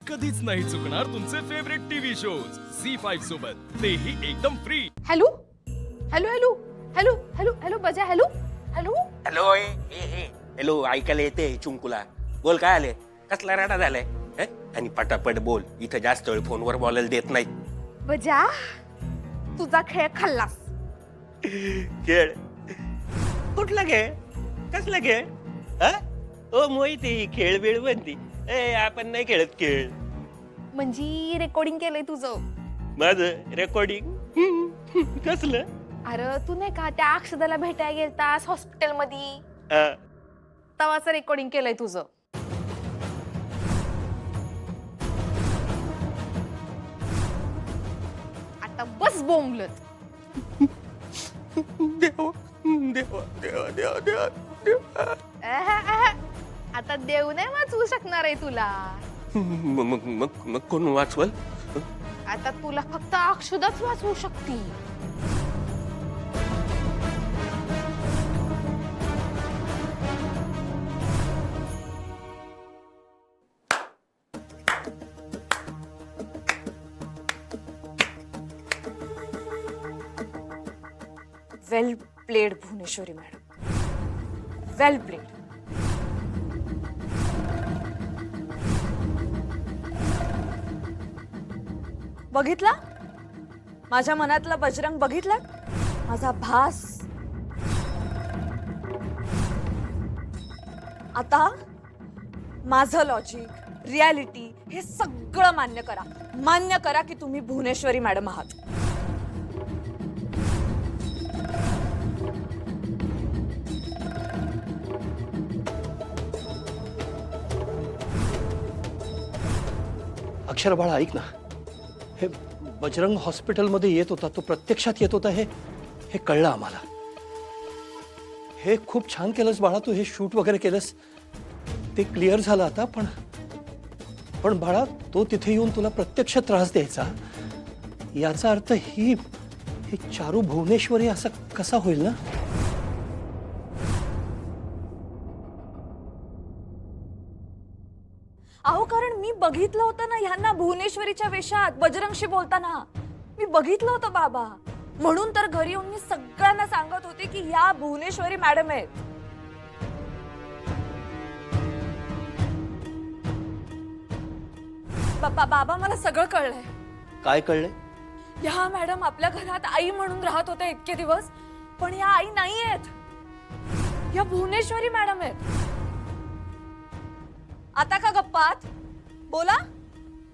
कधीच नाही चुकणार तुमचे फेवरेट टीव्ही शोज झी5 सोबत, तेही एकदम free. Hello hello hello hello hello hello बजा हॅलो हॅलो हॅलो हॅलो ऐकायला येते चुंकुला, बोल काय आले, कसला राडा झालाय आणि पटापट बोल, इथं जास्त वेळ फोनवर बोलायला देत नाही। बजा तुझा खेळ खाल्लास। खेळ कुठला खेळ, कसला खेळ? ओ मोहिती, खेळ वेळ बनती, आपण नाही खेळत खेळ। म्हणजे रेकॉर्डिंग केलंय तुझं माझं रेकॉर्डिंग कसलं? अरे तू नाही का त्या अक्षदाला भेटायला गेलतास हॉस्पिटल मध्ये, तवाचं रेकॉर्डिंग केलंय तुझं। आता बस बोंबलत। देवा देवा देवा देवा देवा देवा। आता देव नाही वाचवू शकणार आहे तुला। मग कोण वाचवल? आता तुला फक्त अक्षदाच वाचवू शकती। वेल प्लेड भुवनेश्वरी मॅडम, वेल प्लेड। बघितला माझ्या मनातला बजरंग, बघितला माझा भास। आता माझं लॉजिक, रियालिटी हे सगळं मान्य करा की तुम्ही भुवनेश्वरी मॅडम आहात। अक्षर बाळा ऐक ना, हे बजरंग हॉस्पिटलमध्ये येत होता, तो प्रत्यक्षात येत होता, हे कळलं आम्हाला। हे खूप छान केलंस बाळा, तू हे शूट वगैरे केलंस, ते क्लिअर झालं आता। पण बाळा, तो तिथे येऊन तुला प्रत्यक्ष त्रास द्यायचा, याचा अर्थ ही चारू भुवनेश्वरी असं कसा होईल ना? अहो, कारण मी बघितलं होतं ना ह्यांना भुवनेश्वरीच्या वेशात बजरंगशी बोलताना, मी बघितलं होतं बाबा। म्हणून तर घरी येऊन मी सगळ्यांना सांगत होते की ह्या भुवनेश्वरी मॅडम आहेत। बाबा, मला सगळं कळलंय। काय कळलंय? ह्या मॅडम आपल्या घरात आई म्हणून राहत होत्या इतके दिवस, पण या आई नाही आहेत, या भुवनेश्वरी मॅडम आहेत। आता का गप्पात? बोला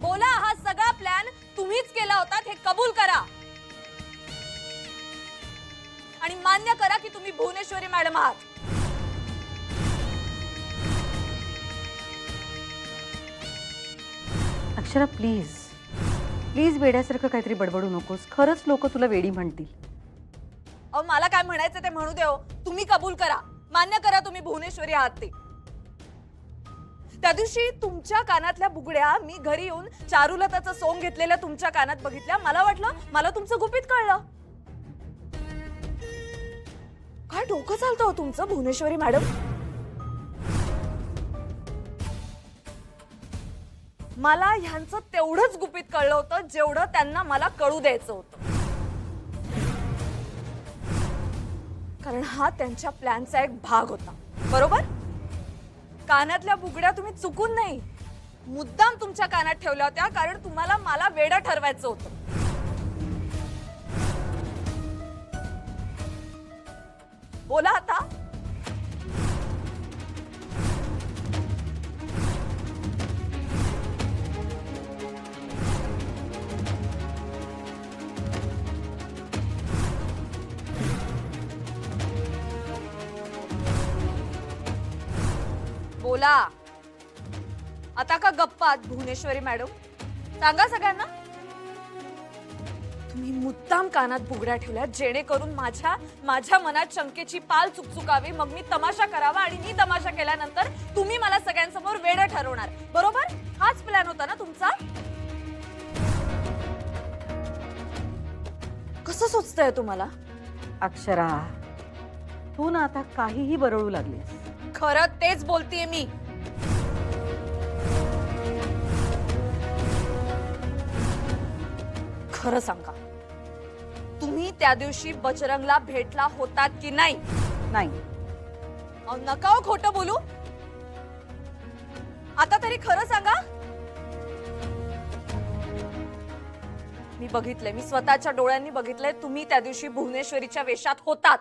बोला, हा सगळा प्लॅन तुम्हीच केला होता हे कबूल करा आणि मान्य करा की तुम्ही भुवनेश्वरी मॅडम आहात। अक्षरा प्लीज प्लीज, वेड्यासारखं काहीतरी बडबडू नकोस, खरंच लोक तुला वेडी म्हणतील। अहो, मला काय म्हणायचं ते म्हणू दे हो। तुम्ही कबूल करा, मान्य करा तुम्ही भुवनेश्वरी आहात ते। त्या दिवशी तुमच्या कानातल्या बुगड्या मी घरी येऊन चारुलताचं सोंग घेतलेल्या तुमच्या कानात बघितल्या, मला वाटलं मला तुमचं गुपित कळलं। काय डोकं चालतं हो तुमचं भुवनेश्वरी मॅडम? मला ह्यांचं तेवढंच गुपित कळलं होतं जेवढं त्यांना मला कळू द्यायचं होतं, कारण हा त्यांच्या प्लॅनचा एक भाग होता, बरोबर? कानातल्या बुगड्या तुम्ही चुकून नाही, मुद्दाम तुमच्या कानात ठेवल्या होत्या, कारण तुम्हाला मला वेडं ठरवायचं होतं। बोला आता। बोला आता का गप्पात भुवनेश्वरी मॅडम? सांगा सगळ्यांना, तुम्ही मुद्दाम कानात बुगड्या ठेवल्या जेणेकरून माझ्या मनात शंकेची पाल चुकचुकावी, मग मी तमाशा करावा आणि मी तमाशा केल्यानंतर तुम्ही मला सगळ्यांसमोर वेडं ठरवणार, बरोबर? हाच प्लॅन होता ना तुमचा? कसं सुचतंय तुम्हाला? अक्षरा, तू ना आता काहीही बरळू लागलीस। खरं तेच बोलतेय मी। खरं सांगा, तुम्ही त्या दिवशी बजरंगला भेटला होतात की नाही? नाही. अहो, नका हो खोटं बोलू. आता तरी खरं सांगा. मी बघितलंय, मी स्वतःच्या डोळ्यांनी बघितलंय, तुम्ही त्या दिवशी भुवनेश्वरीच्या वेशात होतात.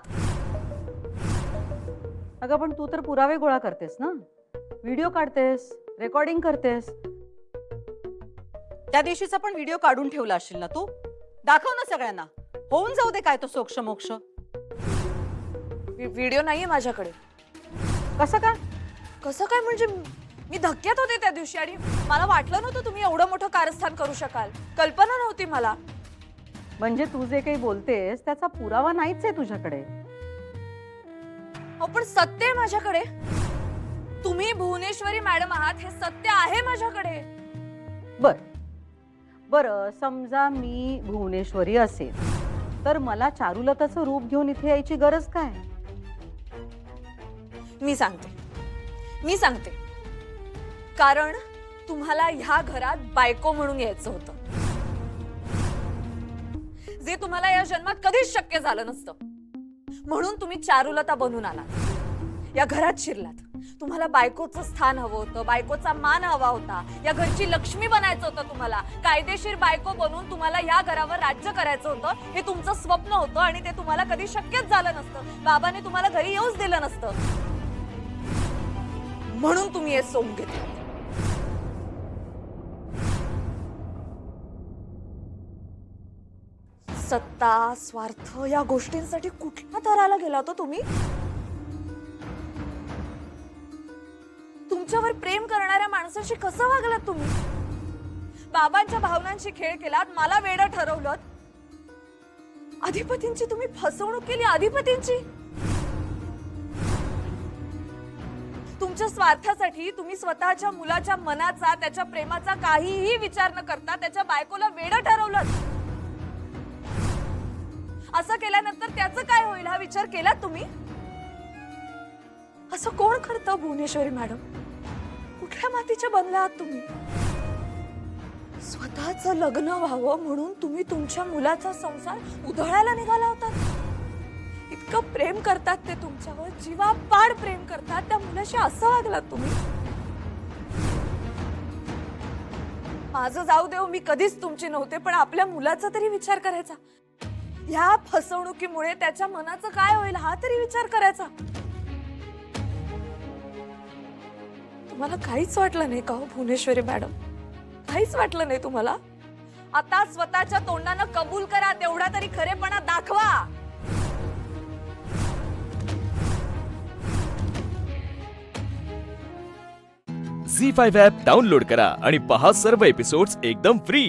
अगं पण तू तर पुरावे गोळा करतेस ना, व्हिडिओ काढतेस, रेकॉर्डिंग करतेस. त्या दिवशीचा पण व्हिडिओ काढून ठेवला असशील ना तू. दाखव ना सगळ्यांना, होऊन जाऊ दे काय तो सोक्ष मोक्ष. व्हिडिओ नाहीये माझ्याकडे. कसं काय? कसं काय म्हणजे? मी धक्क्यात होते त्या दिवशी आणि मला वाटलं नव्हतं तुम्ही एवढं मोठं कारस्थान करू शकाल. कल्पना नव्हती मला. म्हणजे तू जे काही बोलतेस त्याचा पुरावा नाहीच आहे तुझ्याकडे. हो पण सत्य आहे माझ्याकडे. तुम्ही भुवनेश्वरी मॅडम आहात हे सत्य आहे माझ्याकडे. बर बर, समजा मी भुवनेश्वरी असेल तर मला चारुलताचं रूप घेऊन इथे यायची गरज काय? मी सांगते कारण तुम्हाला ह्या घरात बायको म्हणून यायचं होतं, जे तुम्हाला या जन्मात कधीच शक्य झालं नसतं. म्हणून तुम्ही चारुलता बनून आलात, या घरात शिरलात. तुम्हाला बायकोचं स्थान हवं होतं, बायकोचा मान हवा होता, या घरची लक्ष्मी बनायचं होतं. तुम्हाला कायदेशीर बायको बनून तुम्हाला या घरावर राज्य करायचं होतं. हे तुमचं स्वप्न होतं आणि ते तुम्हाला कधी शक्यच झालं नसतं. बाबाने तुम्हाला घरी येऊच दिलं नसतं. म्हणून तुम्ही हे सोंग घेतलं. सत्ता, स्वार्थ या गोष्टींसाठी कुठल्या थराला गेला होता तुम्ही? तुमच्यावर प्रेम करणाऱ्या माणसाशी कसं वागलात तुम्ही? बाबांच्या भावनांशी खेळ केलात, मला वेडं ठरवलं. अधिपतींची तुम्ही फसवणूक केली. अधिपतींची तुमच्या स्वार्थासाठी तुम्ही स्वतःच्या मुलाच्या मनाचा, त्याच्या प्रेमाचा काहीही विचार न करता त्याच्या बायकोला वेडं ठरवलं. असं केल्यानंतर त्याचं काय होईल हा विचार केलात तुम्ही? असं कोण करतं भुवनेश्वरी मॅडम? कुठल्या मातीच्या बनल्या आहात तुम्ही? स्वतःचं लग्न व्हावं म्हणून तुम्ही तुमच्या मुलाचा संसार उधळायला निघाला होतात. इतकं प्रेम करतात ते तुमच्यावर, जीवापाड प्रेम करतात. त्या मुलाशी असं वागलात तुम्ही? माझं जाऊ देव, मी कधीच तुमची नव्हते, पण आपल्या मुलाचा तरी विचार करायचा. ह्या फसवणुकीमुळे त्याच्या मनाचं काय होईल हा तरी विचार करायचा. तुम्हाला काहीच वाटलं नाही का हो भुवनेश्वरी मॅडम? काहीच वाटलं नाही तुम्हाला? आता स्वतःच्या तोंडानं कबूल करा, तेवढा तरी खरेपणा दाखवा. झी 5 ॲप डाउनलोड करा आणि पहा सर्व एपिसोड्स एकदम फ्री.